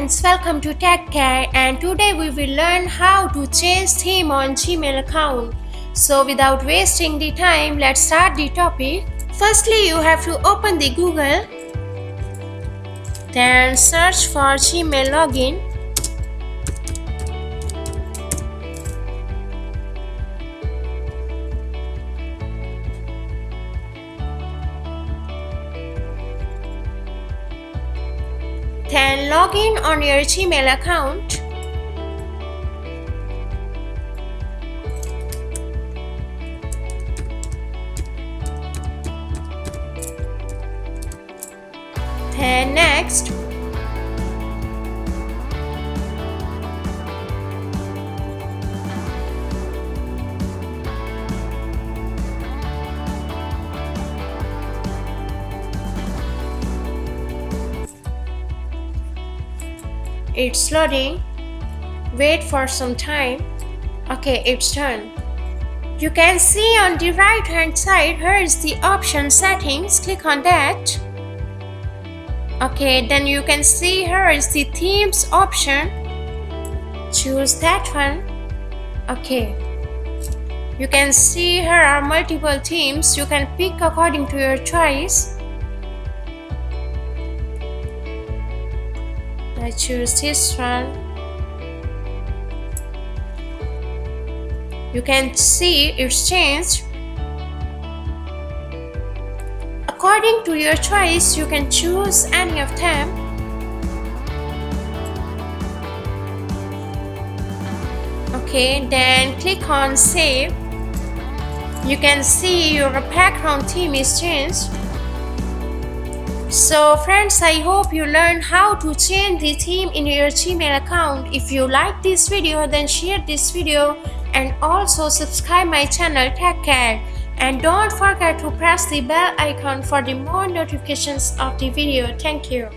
friends, welcome to Tech Care, and today we will learn how to change theme on Gmail account. So without wasting the time, let's start the topic. Firstly, you have to open the Google, then search for Gmail login. Then log in on your Gmail account. Then next, it's loading. Wait for some time. Okay, it's done. You can see on the right hand side, here is the option settings. Click on that. Okay, then you can see here is the themes option. Choose that one. Okay, you can see here are multiple themes. You can pick according to your choice. I choose this one. You can see it's changed. According to your choice, you can choose any of them. Okay, then click on save. You can see your background theme is changed. So friends, I hope you learned how to change the theme in your Gmail account. If you like this video, then share this video and also subscribe my channel Tech Care. And don't forget to press the bell icon for the more notifications of the video. Thank you.